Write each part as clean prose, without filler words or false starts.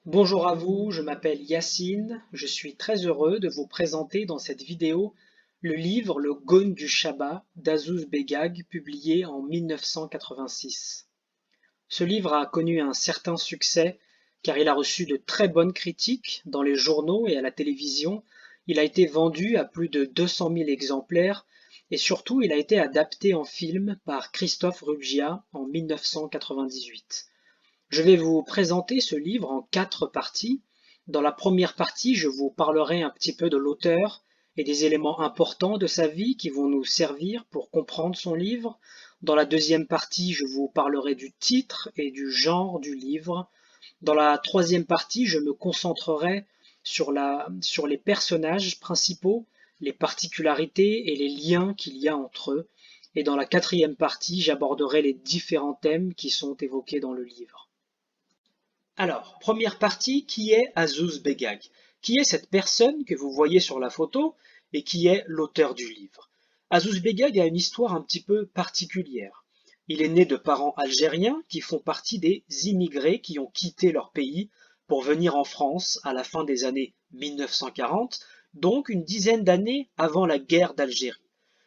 Bonjour à vous, je m'appelle Yacine, je suis très heureux de vous présenter dans cette vidéo le livre Le Gaune du Shabbat d'Azouz Begag, publié en 1986. Ce livre a connu un certain succès car il a reçu de très bonnes critiques dans les journaux et à la télévision. Il a été vendu à plus de 200 000 exemplaires et surtout il a été adapté en film par Christophe Ruggia en 1998. Je vais vous présenter ce livre en 4 parties. Dans la première partie, je vous parlerai un petit peu de l'auteur et des éléments importants de sa vie qui vont nous servir pour comprendre son livre. Dans la deuxième partie, je vous parlerai du titre et du genre du livre. Dans la troisième partie, je me concentrerai sur les personnages principaux, les particularités et les liens qu'il y a entre eux. Et dans la quatrième partie, j'aborderai les différents thèmes qui sont évoqués dans le livre. Alors, première partie, qui est Azouz Begag? Qui est cette personne que vous voyez sur la photo et qui est l'auteur du livre? Azouz Begag a une histoire un petit peu particulière. Il est né de parents algériens qui font partie des immigrés qui ont quitté leur pays pour venir en France à la fin des années 1940, donc une dizaine d'années avant la guerre d'Algérie.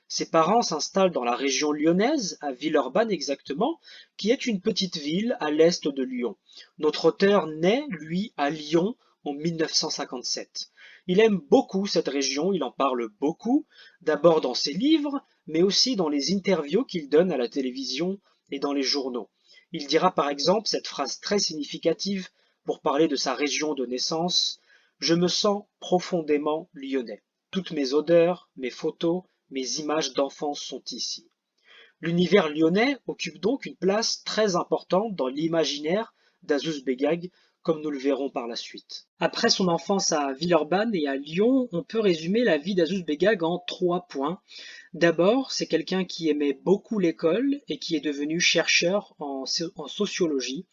Ses parents s'installent dans la région lyonnaise, à Villeurbanne exactement, qui est une petite ville à l'est de Lyon. Notre auteur naît, lui, à Lyon en 1957. Il aime beaucoup cette région, il en parle beaucoup, d'abord dans ses livres, mais aussi dans les interviews qu'il donne à la télévision et dans les journaux. Il dira par exemple cette phrase très significative pour parler de sa région de naissance: Je me sens profondément lyonnais. Toutes mes odeurs, mes photos, mes images d'enfance sont ici. L'univers lyonnais occupe donc une place très importante dans l'imaginaire d'Azouz Begag, comme nous le verrons par la suite. Après son enfance à Villeurbanne et à Lyon, on peut résumer la vie d'Azouz Begag en 3 points. D'abord, c'est quelqu'un qui aimait beaucoup l'école et qui est devenu chercheur en sociologie.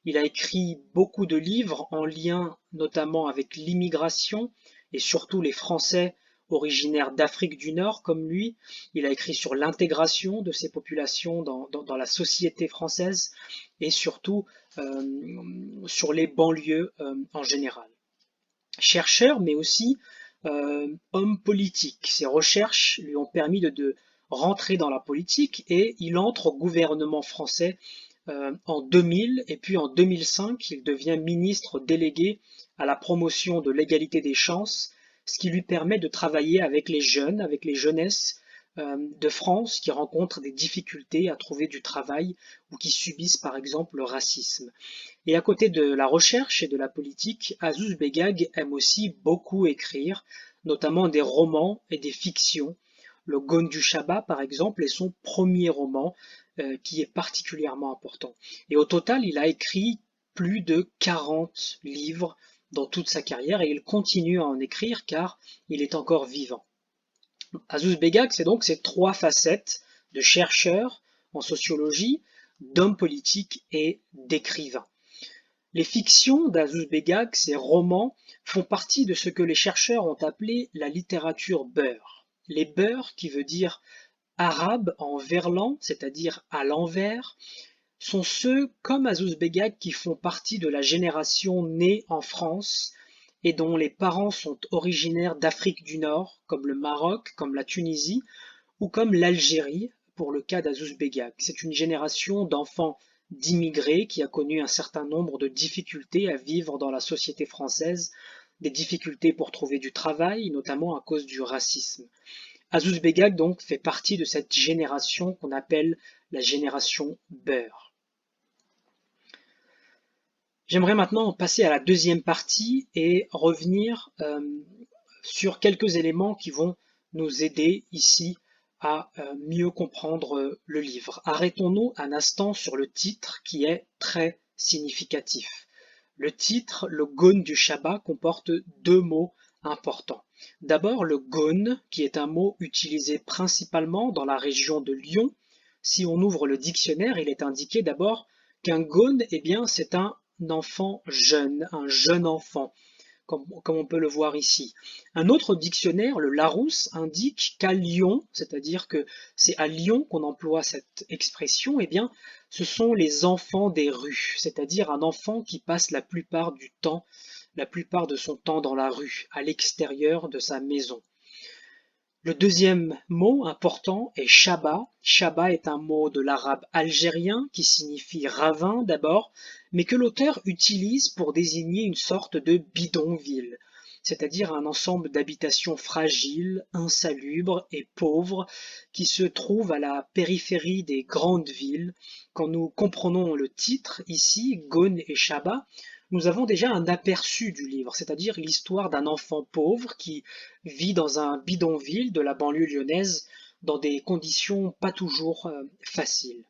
Il a écrit beaucoup de livres en lien notamment avec l'immigration et surtout les Français originaires d'Afrique du Nord comme lui. Il a écrit sur l'intégration de ces populations dans la société française et surtout sur les banlieues en général. Chercheur, mais aussi homme politique. Ses recherches lui ont permis de rentrer dans la politique et il entre au gouvernement français en 2000 et puis en 2005, il devient ministre délégué à la promotion de l'égalité des chances, ce qui lui permet de travailler avec les jeunes, avec les jeunesses de France qui rencontrent des difficultés à trouver du travail ou qui subissent par exemple le racisme. Et à côté de la recherche et de la politique, Azouz Begag aime aussi beaucoup écrire, notamment des romans et des fictions. Le Gaune du Shabbat, par exemple, est son premier roman qui est particulièrement important. Et au total, il a écrit plus de 40 livres dans toute sa carrière et il continue à en écrire car il est encore vivant. Azouz Begag, c'est donc ces 3 facettes de chercheur en sociologie, d'homme politique et d'écrivain. Les fictions d'Azouz Begag, ces romans, font partie de ce que les chercheurs ont appelé la littérature beurre. Les beurs, qui veut dire arabe en verlan, c'est-à-dire à l'envers, sont ceux comme Azouz Begag qui font partie de la génération née en France et dont les parents sont originaires d'Afrique du Nord, comme le Maroc, comme la Tunisie ou comme l'Algérie, pour le cas d'Azouz Begag. C'est une génération d'enfants d'immigrés qui a connu un certain nombre de difficultés à vivre dans la société française, des difficultés pour trouver du travail, notamment à cause du racisme. Azouz Begag donc fait partie de cette génération qu'on appelle la génération beurre. J'aimerais maintenant passer à la deuxième partie et revenir sur quelques éléments qui vont nous aider ici à mieux comprendre le livre. Arrêtons-nous un instant sur le titre qui est très significatif. Le titre, le Gaune du Shabbat, comporte 2 mots importants. D'abord, le Gaune, qui est un mot utilisé principalement dans la région de Lyon. Si on ouvre le dictionnaire, il est indiqué d'abord qu'un Gaune, eh bien, c'est un enfant jeune, un jeune enfant, comme on peut le voir ici. Un autre dictionnaire, le Larousse, indique qu'à Lyon, c'est-à-dire que c'est à Lyon qu'on emploie cette expression, eh bien, ce sont les enfants des rues, c'est-à-dire un enfant qui passe la plupart de son temps dans la rue, à l'extérieur de sa maison. Le deuxième mot important est Chaba. Chaba est un mot de l'arabe algérien qui signifie ravin d'abord, mais que l'auteur utilise pour désigner une sorte de bidonville, c'est-à-dire un ensemble d'habitations fragiles, insalubres et pauvres qui se trouvent à la périphérie des grandes villes. Quand nous comprenons le titre ici, Ghone et Chaba, nous avons déjà un aperçu du livre, c'est-à-dire l'histoire d'un enfant pauvre qui vit dans un bidonville de la banlieue lyonnaise dans des conditions pas toujours faciles.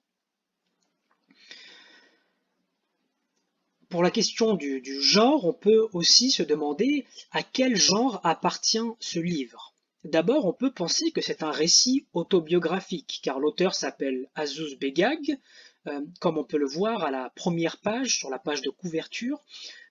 Pour la question du genre, on peut aussi se demander à quel genre appartient ce livre. D'abord, on peut penser que c'est un récit autobiographique, car l'auteur s'appelle Azouz Begag, comme on peut le voir à la première page, sur la page de couverture,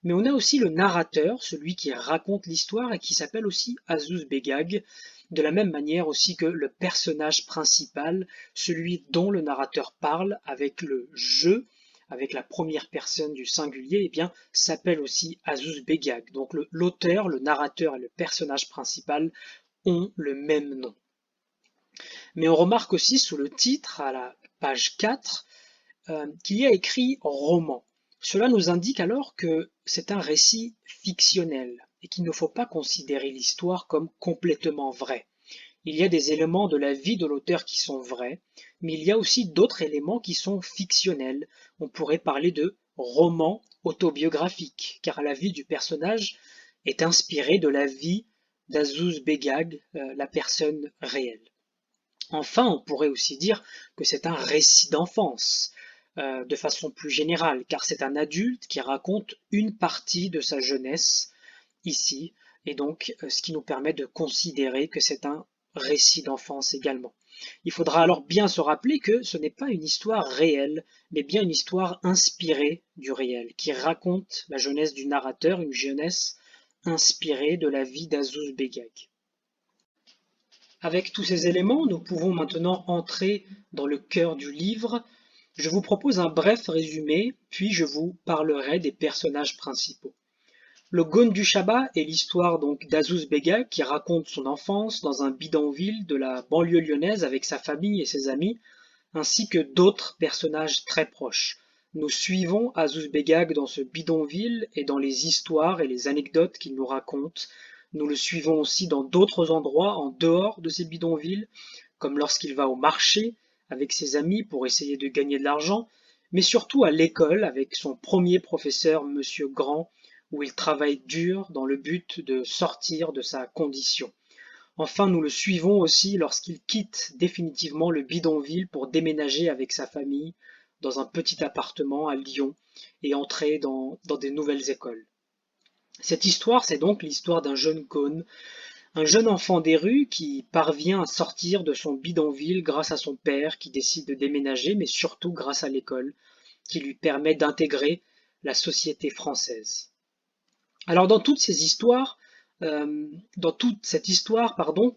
mais on a aussi le narrateur, celui qui raconte l'histoire et qui s'appelle aussi Azouz Begag, de la même manière aussi que le personnage principal, celui dont le narrateur parle avec le je, avec la première personne du singulier, eh bien, s'appelle aussi Azouz Begag. Donc l'auteur, le narrateur et le personnage principal ont le même nom. Mais on remarque aussi sous le titre, à la page 4, qu'il y a écrit roman. Cela nous indique alors que c'est un récit fictionnel et qu'il ne faut pas considérer l'histoire comme complètement vraie. Il y a des éléments de la vie de l'auteur qui sont vrais, mais il y a aussi d'autres éléments qui sont fictionnels. On pourrait parler de roman autobiographique, car la vie du personnage est inspirée de la vie d'Azouz Begag, la personne réelle. Enfin, on pourrait aussi dire que c'est un récit d'enfance, de façon plus générale, car c'est un adulte qui raconte une partie de sa jeunesse ici, et donc ce qui nous permet de considérer que c'est un récit d'enfance également. Il faudra alors bien se rappeler que ce n'est pas une histoire réelle, mais bien une histoire inspirée du réel, qui raconte la jeunesse du narrateur, une jeunesse inspirée de la vie d'Azouz Begag. Avec tous ces éléments, nous pouvons maintenant entrer dans le cœur du livre. Je vous propose un bref résumé, puis je vous parlerai des personnages principaux. Le Ghone du Chaba est l'histoire donc d'Azouz Begag qui raconte son enfance dans un bidonville de la banlieue lyonnaise avec sa famille et ses amis, ainsi que d'autres personnages très proches. Nous suivons Azouz Begag dans ce bidonville et dans les histoires et les anecdotes qu'il nous raconte. Nous le suivons aussi dans d'autres endroits en dehors de ces bidonvilles, comme lorsqu'il va au marché avec ses amis pour essayer de gagner de l'argent, mais surtout à l'école avec son premier professeur, Monsieur Grand, où il travaille dur dans le but de sortir de sa condition. Enfin, nous le suivons aussi lorsqu'il quitte définitivement le bidonville pour déménager avec sa famille dans un petit appartement à Lyon et entrer dans des nouvelles écoles. Cette histoire, c'est donc l'histoire d'un jeune Ghone, un jeune enfant des rues qui parvient à sortir de son bidonville grâce à son père qui décide de déménager, mais surtout grâce à l'école qui lui permet d'intégrer la société française. Alors dans toute cette histoire,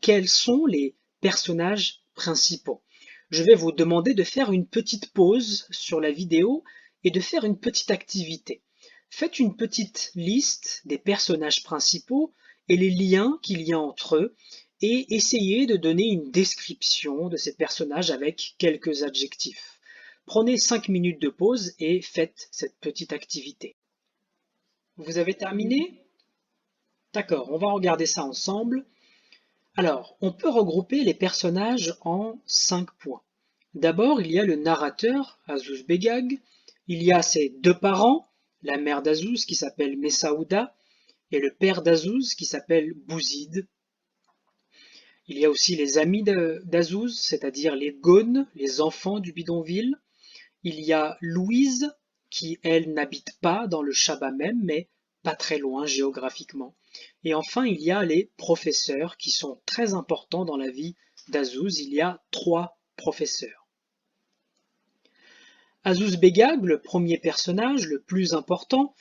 quels sont les personnages principaux? Je vais vous demander de faire une petite pause sur la vidéo et de faire une petite activité. Faites une petite liste des personnages principaux et les liens qu'il y a entre eux et essayez de donner une description de ces personnages avec quelques adjectifs. Prenez 5 minutes de pause et faites cette petite activité. Vous avez terminé? D'accord, on va regarder ça ensemble. Alors, on peut regrouper les personnages en 5 points. D'abord, il y a le narrateur, Azouz Begag. Il y a ses deux parents, la mère d'Azouz qui s'appelle Messaouda et le père d'Azouz qui s'appelle Bouzid. Il y a aussi les amis d'Azouz, c'est-à-dire les Ghones, les enfants du bidonville. Il y a Louise qui, elle, n'habite pas dans le Chaba même, mais pas très loin géographiquement. Et enfin, il y a les professeurs qui sont très importants dans la vie d'Azouz. Il y a 3 professeurs. Azouz Begag, le premier personnage, le plus important,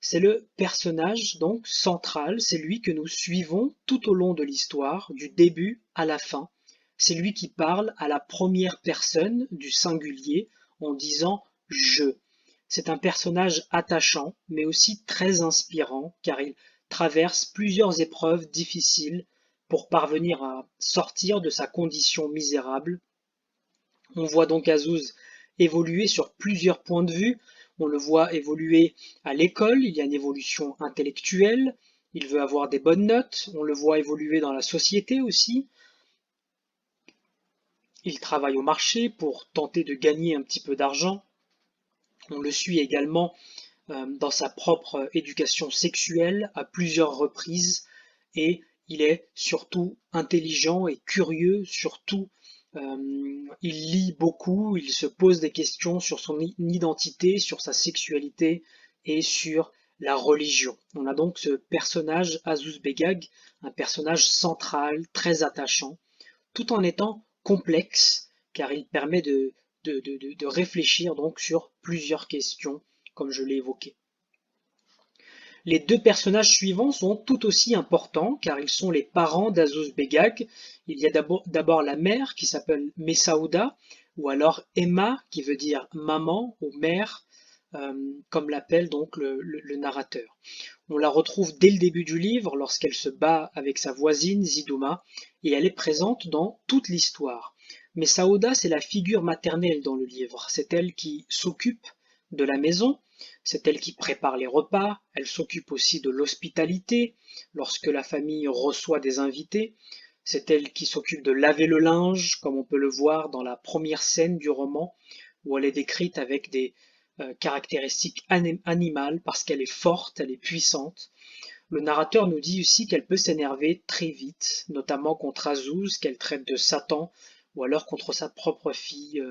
C'est le personnage donc central, c'est lui que nous suivons tout au long de l'histoire, du début à la fin. C'est lui qui parle à la première personne du singulier en disant je. C'est un personnage attachant, mais aussi très inspirant, car il traverse plusieurs épreuves difficiles pour parvenir à sortir de sa condition misérable. On voit donc Azouz évoluer sur plusieurs points de vue. On le voit évoluer à l'école, il y a une évolution intellectuelle, il veut avoir des bonnes notes, on le voit évoluer dans la société aussi. Il travaille au marché pour tenter de gagner un petit peu d'argent. On le suit également dans sa propre éducation sexuelle à plusieurs reprises et il est surtout intelligent et curieux, surtout il lit beaucoup, il se pose des questions sur son identité, sur sa sexualité et sur la religion. On a donc ce personnage Azouz Begag, un personnage central, très attachant, tout en étant complexe, car il permet de réfléchir donc sur plusieurs questions, comme je l'ai évoqué. Les deux personnages suivants sont tout aussi importants car ils sont les parents d'Azouz Begag. Il y a d'abord la mère qui s'appelle Messaouda ou alors Emma qui veut dire maman ou mère comme l'appelle donc le narrateur. On la retrouve dès le début du livre lorsqu'elle se bat avec sa voisine Zidouma et elle est présente dans toute l'histoire. Messaouda, c'est la figure maternelle dans le livre. C'est elle qui s'occupe de la maison, c'est elle qui prépare les repas, elle s'occupe aussi de l'hospitalité lorsque la famille reçoit des invités, c'est elle qui s'occupe de laver le linge, comme on peut le voir dans la première scène du roman, où elle est décrite avec des caractéristiques animales parce qu'elle est forte, elle est puissante. Le narrateur nous dit aussi qu'elle peut s'énerver très vite, notamment contre Azouz, qu'elle traite de Satan, ou alors contre sa propre fille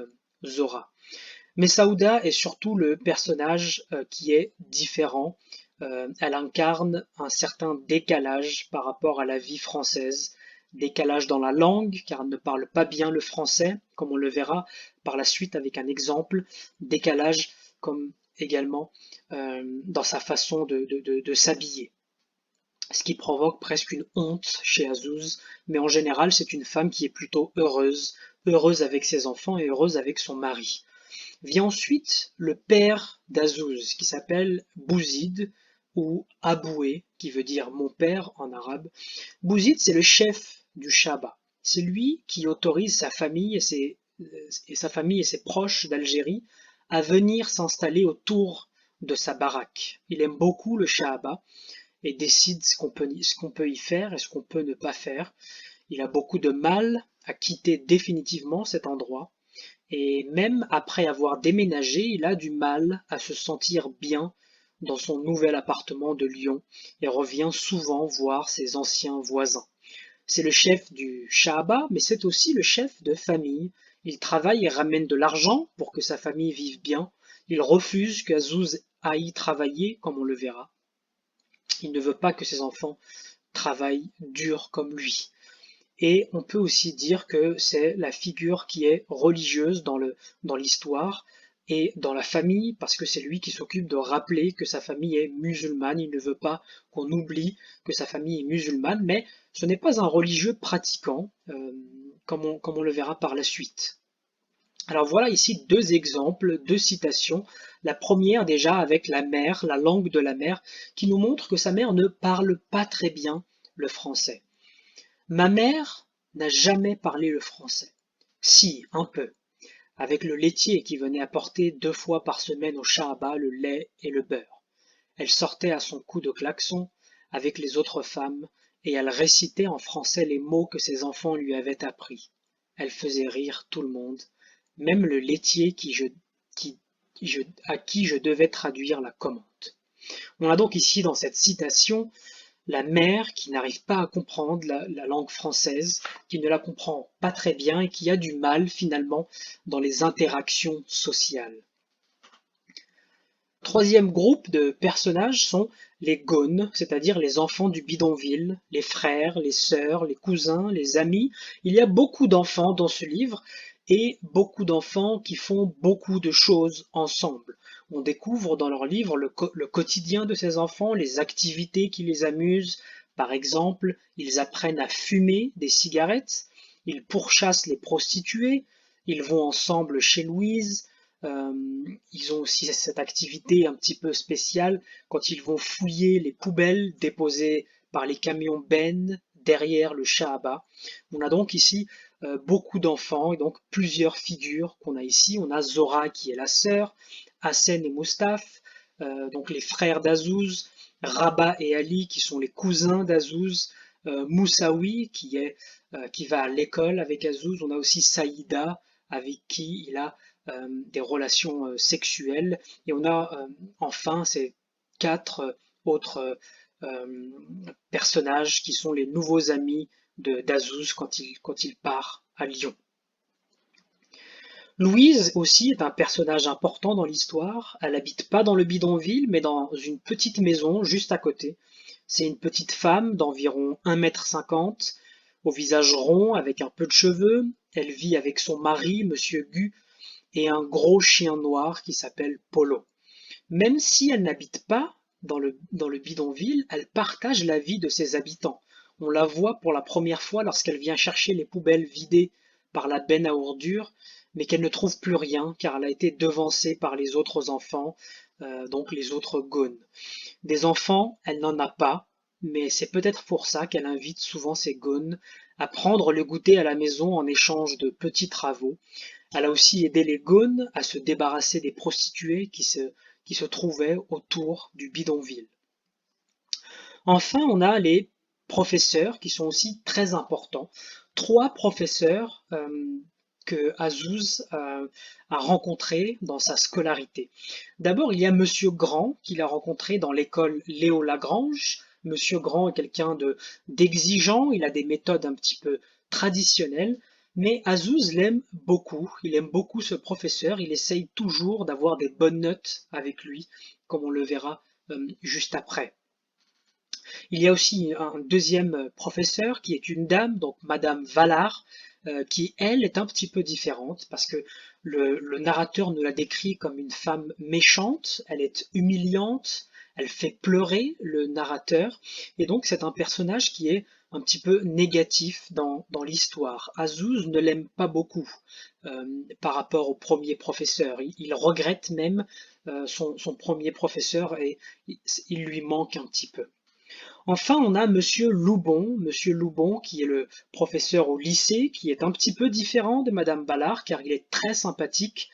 Zora. Mais Saouda est surtout le personnage qui est différent. Elle incarne un certain décalage par rapport à la vie française. Décalage dans la langue, car elle ne parle pas bien le français, comme on le verra par la suite avec un exemple. Décalage comme également dans sa façon de s'habiller. Ce qui provoque presque une honte chez Azouz, mais en général c'est une femme qui est plutôt heureuse, heureuse avec ses enfants et heureuse avec son mari. Vient ensuite le père d'Azouz, qui s'appelle Bouzid, ou Aboué, qui veut dire mon père en arabe. Bouzid, c'est le chef du Shaba. C'est lui qui autorise sa famille et ses proches d'Algérie à venir s'installer autour de sa baraque. Il aime beaucoup le Shaba et décide ce qu'on peut y faire et ce qu'on peut ne pas faire. Il a beaucoup de mal à quitter définitivement cet endroit. Et même après avoir déménagé, il a du mal à se sentir bien dans son nouvel appartement de Lyon et revient souvent voir ses anciens voisins. C'est le chef du Shahaba, mais c'est aussi le chef de famille. Il travaille et ramène de l'argent pour que sa famille vive bien. Il refuse qu'Azouz aille travailler, comme on le verra. Il ne veut pas que ses enfants travaillent dur comme lui. Et on peut aussi dire que c'est la figure qui est religieuse dans l'histoire et dans la famille, parce que c'est lui qui s'occupe de rappeler que sa famille est musulmane. Il ne veut pas qu'on oublie que sa famille est musulmane, mais ce n'est pas un religieux pratiquant, comme on le verra par la suite. Alors voilà ici deux exemples, deux citations. La première déjà avec la mère, la langue de la mère, qui nous montre que sa mère ne parle pas très bien le français. Ma mère n'a jamais parlé le français. Si, un peu, avec le laitier qui venait apporter 2 fois par semaine au Shahaba le lait et le beurre. Elle sortait à son coup de klaxon avec les autres femmes et elle récitait en français les mots que ses enfants lui avaient appris. Elle faisait rire tout le monde, même le laitier à qui je devais traduire la commande. On a donc ici dans cette citation la mère qui n'arrive pas à comprendre la langue française, qui ne la comprend pas très bien et qui a du mal finalement dans les interactions sociales. Troisième groupe de personnages sont les gones, c'est-à-dire les enfants du bidonville, les frères, les sœurs, les cousins, les amis. Il y a beaucoup d'enfants dans ce livre et beaucoup d'enfants qui font beaucoup de choses ensemble. On découvre dans leur livre le quotidien de ces enfants, les activités qui les amusent. Par exemple, ils apprennent à fumer des cigarettes, ils pourchassent les prostituées, ils vont ensemble chez Louise. Euh, Ils ont aussi cette activité un petit peu spéciale quand ils vont fouiller les poubelles déposées par les camions Ben derrière le Shahaba. On a donc ici beaucoup d'enfants et donc plusieurs figures qu'on a ici. On a Zora qui est la sœur, Hassen et Moustaph, donc les frères d'Azouz, Rabat et Ali qui sont les cousins d'Azouz, Moussaoui qui va à l'école avec Azouz. On a aussi Saïda avec qui il a des relations sexuelles. Et on a enfin ces quatre autres personnages qui sont les nouveaux amis d'Azouz quand il part à Lyon. Louise aussi est un personnage important dans l'histoire. Elle habite pas dans le bidonville, mais dans une petite maison juste à côté. C'est une petite femme d'environ 1,50 m, au visage rond avec un peu de cheveux. Elle vit avec son mari, Monsieur Gu, et un gros chien noir qui s'appelle Polo. Même si elle n'habite pas dans le bidonville, elle partage la vie de ses habitants. On la voit pour la première fois lorsqu'elle vient chercher les poubelles vidées par la benne à ordures, mais qu'elle ne trouve plus rien car elle a été devancée par les autres enfants, donc les autres gones. Des enfants, elle n'en a pas, mais c'est peut-être pour ça qu'elle invite souvent ses gones à prendre le goûter à la maison en échange de petits travaux. Elle a aussi aidé les gones à se débarrasser des prostituées qui se trouvaient autour du bidonville. Enfin, on a les professeurs qui sont aussi très importants. Trois professeurs que Azouz a rencontrés dans sa scolarité. D'abord, il y a Monsieur Grand qu'il a rencontré dans l'école Léo Lagrange. Monsieur Grand est quelqu'un d'exigeant, il a des méthodes un petit peu traditionnelles, mais Azouz l'aime beaucoup. Il aime beaucoup ce professeur. Il essaye toujours d'avoir des bonnes notes avec lui, comme on le verra juste après. Il y a aussi un deuxième professeur qui est une dame, donc Madame Vallard, qui elle est un petit peu différente parce que le narrateur nous la décrit comme une femme méchante, elle est humiliante, elle fait pleurer le narrateur et donc c'est un personnage qui est un petit peu négatif dans l'histoire. Azouz ne l'aime pas beaucoup par rapport au premier professeur. Il regrette même son premier professeur et il lui manque un petit peu. Enfin, on a Monsieur Loubon qui est le professeur au lycée, qui est un petit peu différent de Madame Ballard, car il est très sympathique.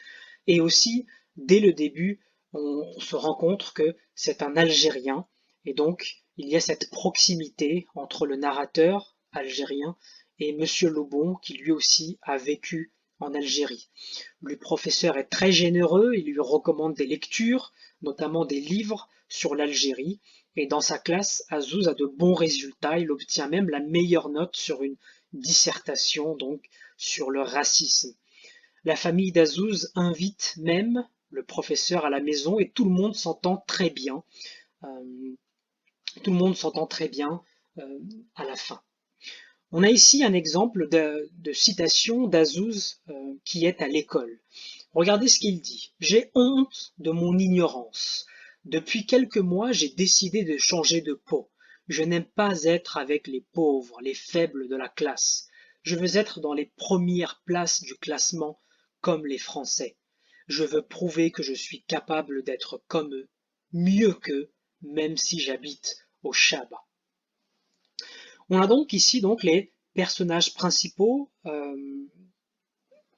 Et aussi, dès le début, on se rend compte que c'est un Algérien. Et donc, il y a cette proximité entre le narrateur algérien et Monsieur Loubon, qui lui aussi a vécu en Algérie. Le professeur est très généreux, il lui recommande des lectures, notamment des livres sur l'Algérie. Et dans sa classe, Azouz a de bons résultats. Il obtient même la meilleure note sur une dissertation, donc sur le racisme. La famille d'Azouz invite même le professeur à la maison et tout le monde s'entend très bien. Euh, Tout le monde s'entend très bien à la fin. On a ici un exemple de citation d'Azouz qui est à l'école. Regardez ce qu'il dit. J'ai honte de mon ignorance. Depuis quelques mois, j'ai décidé de changer de peau. Je n'aime pas être avec les pauvres, les faibles de la classe. Je veux être dans les premières places du classement comme les Français. Je veux prouver que je suis capable d'être comme eux, mieux qu'eux, même si j'habite au Chaba. On a donc ici donc les personnages principaux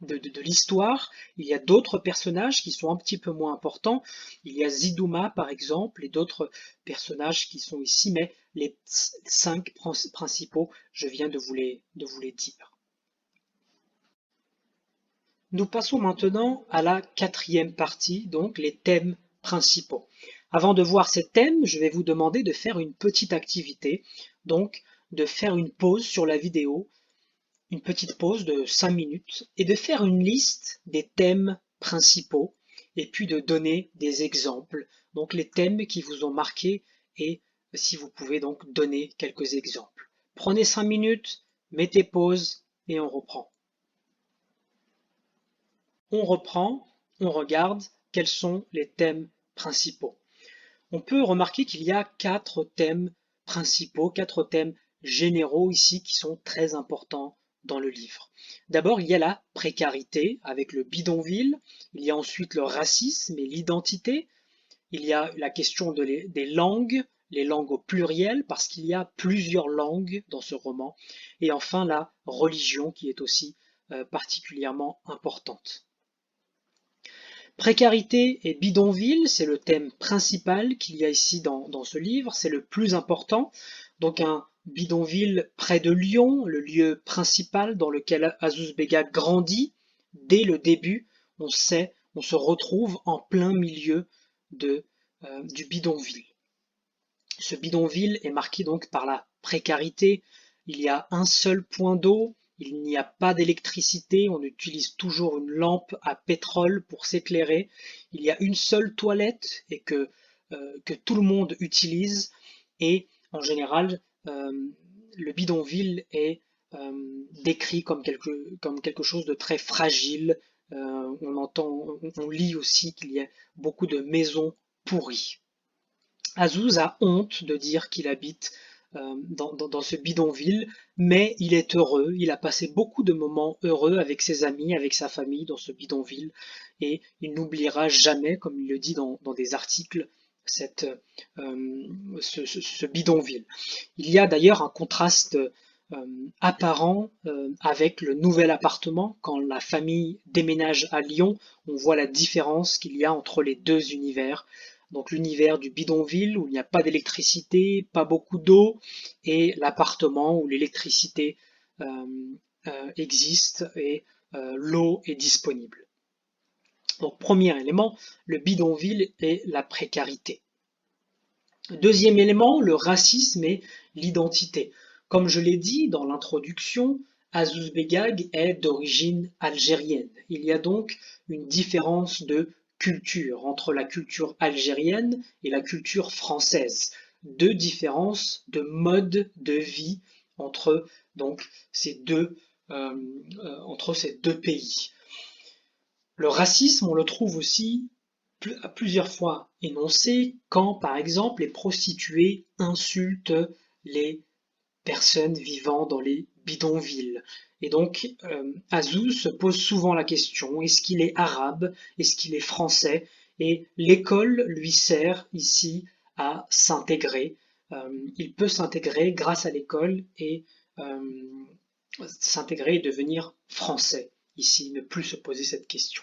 de l'histoire. Il y a d'autres personnages qui sont un petit peu moins importants. Il y a Zidouma par exemple et d'autres personnages qui sont ici, mais les 5 principaux, je viens de vous les dire. Nous passons maintenant à la quatrième partie, donc les thèmes principaux. Avant de voir ces thèmes, je vais vous demander de faire une petite activité, donc de faire une pause sur la vidéo, une petite pause de 5 minutes et de faire une liste des thèmes principaux et puis de donner des exemples, donc les thèmes qui vous ont marqué et si vous pouvez donc donner quelques exemples. Prenez 5 minutes, mettez pause et on reprend. On reprend, on regarde quels sont les thèmes principaux? On peut remarquer qu'il y a 4 thèmes principaux, 4 thèmes généraux ici qui sont très importants dans le livre. D'abord, il y a la précarité avec le bidonville, il y a ensuite le racisme et l'identité, il y a la question des langues, les langues au pluriel, parce qu'il y a plusieurs langues dans ce roman, et enfin la religion qui est aussi particulièrement importante. Précarité et bidonville, c'est le thème principal qu'il y a ici dans ce livre, c'est le plus important. Donc un bidonville près de Lyon, le lieu principal dans lequel Azouz Begag grandit. Dès le début, on se retrouve en plein milieu du bidonville. Ce bidonville est marqué donc par la précarité. Il y a un seul point d'eau, il n'y a pas d'électricité, on utilise toujours une lampe à pétrole pour s'éclairer. Il y a une seule toilette et que tout le monde utilise. Et en général, le bidonville est décrit comme quelque chose de très fragile. On lit aussi qu'il y a beaucoup de maisons pourries. Azouz a honte de dire qu'il habite dans ce bidonville, mais il est heureux, il a passé beaucoup de moments heureux avec ses amis, avec sa famille dans ce bidonville, et il n'oubliera jamais, comme il le dit dans des articles, ce bidonville. Il y a d'ailleurs un contraste apparent avec le nouvel appartement. Quand la famille déménage à Lyon, on voit la différence qu'il y a entre les deux univers. Donc l'univers du bidonville où il n'y a pas d'électricité, pas beaucoup d'eau, et l'appartement où l'électricité existe et l'eau est disponible. Donc premier élément, le bidonville et la précarité. Deuxième élément, le racisme et l'identité. Comme je l'ai dit dans l'introduction, Azouz Begag est d'origine algérienne. Il y a donc une différence de culture entre la culture algérienne et la culture française. Deux différences de mode de vie entre entre ces deux pays. Le racisme, on le trouve aussi à plusieurs fois énoncé quand, par exemple, les prostituées insultent les personnes vivant dans les bidonvilles. Et donc, Azouz se pose souvent la question, est-ce qu'il est arabe? Est-ce qu'il est français? Et l'école lui sert ici à s'intégrer. Il peut s'intégrer grâce à l'école et s'intégrer et devenir français ici, ne plus se poser cette question.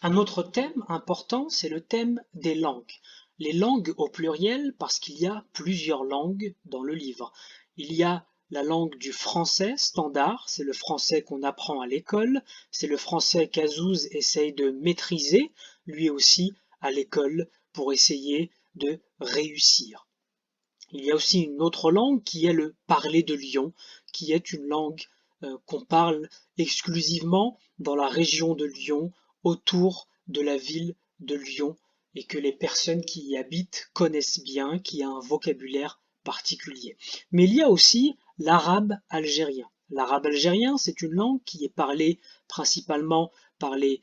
Un autre thème important, c'est le thème des langues. Les langues au pluriel, parce qu'il y a plusieurs langues dans le livre. Il y a la langue du français standard, c'est le français qu'on apprend à l'école, c'est le français qu'Azouz essaye de maîtriser, lui aussi, à l'école, pour essayer de réussir. Il y a aussi une autre langue qui est le parler de Lyon, qui est une langue qu'on parle exclusivement dans la région de Lyon, autour de la ville de Lyon, et que les personnes qui y habitent connaissent bien, qui a un vocabulaire particulier. Mais il y a aussi l'arabe algérien. L'arabe algérien, c'est une langue qui est parlée principalement par les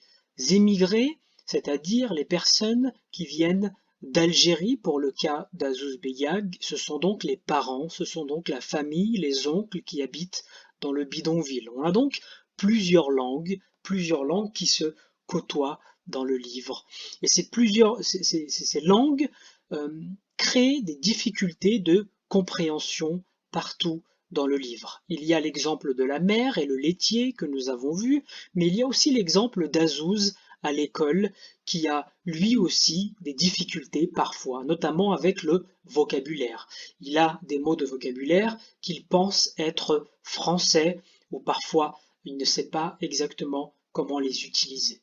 émigrés, c'est-à-dire les personnes qui viennent d'Algérie pour le cas d'Azouz Begag. Ce sont donc les parents, ce sont donc la famille, les oncles qui habitent dans le bidonville. On a donc plusieurs langues qui se côtoient dans le livre. Et ces langues créent des difficultés de compréhension partout dans le livre. Il y a l'exemple de la mère et le laitier que nous avons vu, mais il y a aussi l'exemple d'Azouz à l'école qui a lui aussi des difficultés parfois, notamment avec le vocabulaire. Il a des mots de vocabulaire qu'il pense être français ou parfois il ne sait pas exactement comment les utiliser.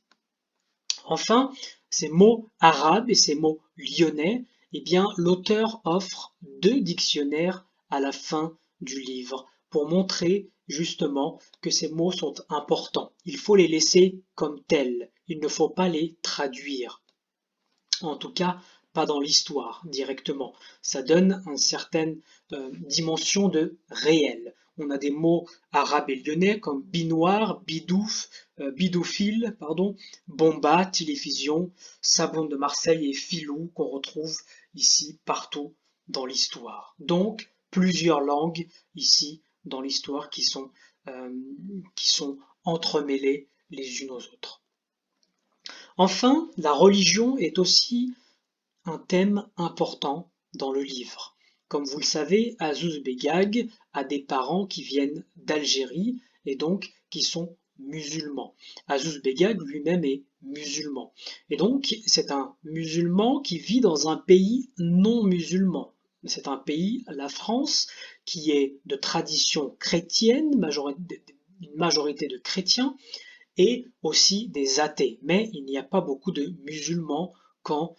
Enfin, ces mots arabes et ces mots lyonnais, eh bien, l'auteur offre 2 dictionnaires à la fin du livre pour montrer justement que ces mots sont importants. Il faut les laisser comme tels, il ne faut pas les traduire. En tout cas, pas dans l'histoire directement. Ça donne une certaine dimension de réel. On a des mots arabes et lyonnais comme binoir, bidouf, bidophile, pardon, bomba, télévision, savon de Marseille et filou qu'on retrouve ici partout dans l'histoire. Donc, plusieurs langues ici dans l'histoire qui sont entremêlées les unes aux autres. Enfin, la religion est aussi un thème important dans le livre. Comme vous le savez, Azouz Begag a des parents qui viennent d'Algérie et donc qui sont musulmans. Azouz Begag lui-même est musulman. Et donc, c'est un musulman qui vit dans un pays non musulman. C'est un pays, la France, qui est de tradition chrétienne, une majorité de chrétiens, et aussi des athées. Mais il n'y a pas beaucoup de musulmans quand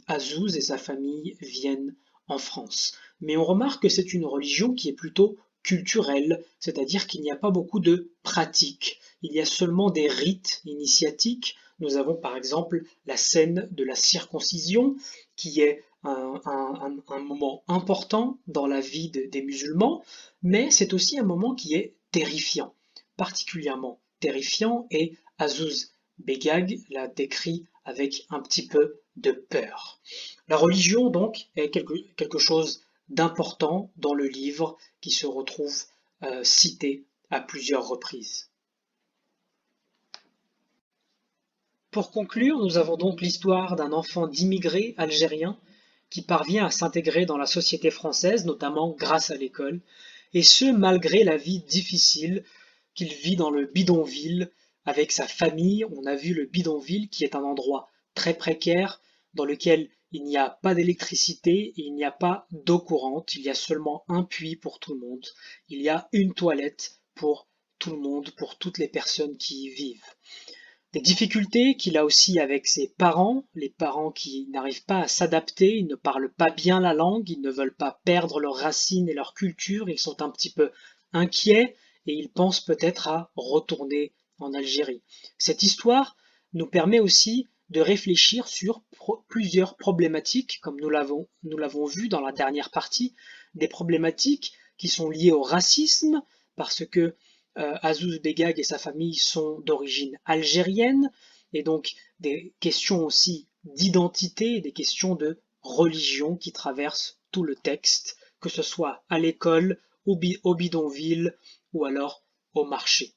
Azouz et sa famille viennent en France. Mais on remarque que c'est une religion qui est plutôt culturelle, c'est-à-dire qu'il n'y a pas beaucoup de pratiques. Il y a seulement des rites initiatiques. Nous avons par exemple la scène de la circoncision, qui est un moment important dans la vie des musulmans, mais c'est aussi un moment qui est terrifiant, particulièrement terrifiant, et Azouz Begag l'a décrit avec un petit peu de peur. La religion, donc, est quelque chose d'important dans le livre qui se retrouve cité à plusieurs reprises. Pour conclure, nous avons donc l'histoire d'un enfant d'immigrés algériens qui parvient à s'intégrer dans la société française, notamment grâce à l'école, et ce malgré la vie difficile qu'il vit dans le bidonville avec sa famille. On a vu le bidonville qui est un endroit très précaire dans lequel il n'y a pas d'électricité et il n'y a pas d'eau courante, il y a seulement un puits pour tout le monde, il y a une toilette pour tout le monde, pour toutes les personnes qui y vivent. Des difficultés qu'il a aussi avec ses parents, les parents qui n'arrivent pas à s'adapter, ils ne parlent pas bien la langue, ils ne veulent pas perdre leurs racines et leur culture, ils sont un petit peu inquiets et ils pensent peut-être à retourner en Algérie. Cette histoire nous permet aussi de réfléchir sur plusieurs problématiques, comme nous l'avons vu dans la dernière partie, des problématiques qui sont liées au racisme, parce que Azouz Begag et sa famille sont d'origine algérienne, et donc des questions aussi d'identité, des questions de religion qui traversent tout le texte, que ce soit à l'école, au bidonville ou alors au marché.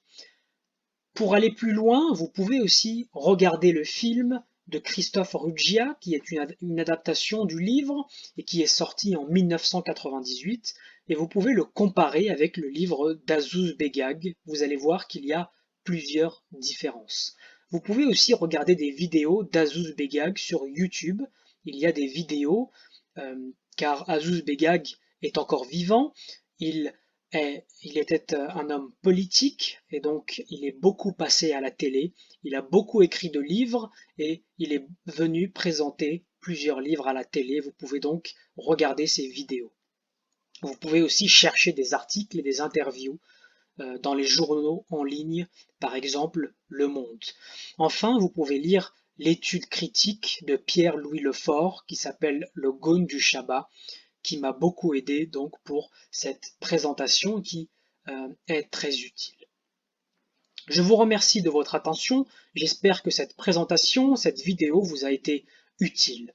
Pour aller plus loin, vous pouvez aussi regarder le film de Christophe Ruggia, qui est une adaptation du livre et qui est sorti en 1998, et vous pouvez le comparer avec le livre d'Azouz Begag. Vous allez voir qu'il y a plusieurs différences. Vous pouvez aussi regarder des vidéos d'Azouz Begag sur YouTube. Il y a des vidéos, car Azouz Begag est encore vivant. Il était un homme politique et donc il est beaucoup passé à la télé, il a beaucoup écrit de livres et il est venu présenter plusieurs livres à la télé. Vous pouvez donc regarder ses vidéos. Vous pouvez aussi chercher des articles et des interviews dans les journaux en ligne, par exemple Le Monde. Enfin, vous pouvez lire l'étude critique de Pierre-Louis Lefort qui s'appelle Le Gaune du Shabbat, qui m'a beaucoup aidé donc pour cette présentation qui est très utile. Je vous remercie de votre attention. J'espère que cette présentation, cette vidéo vous a été utile.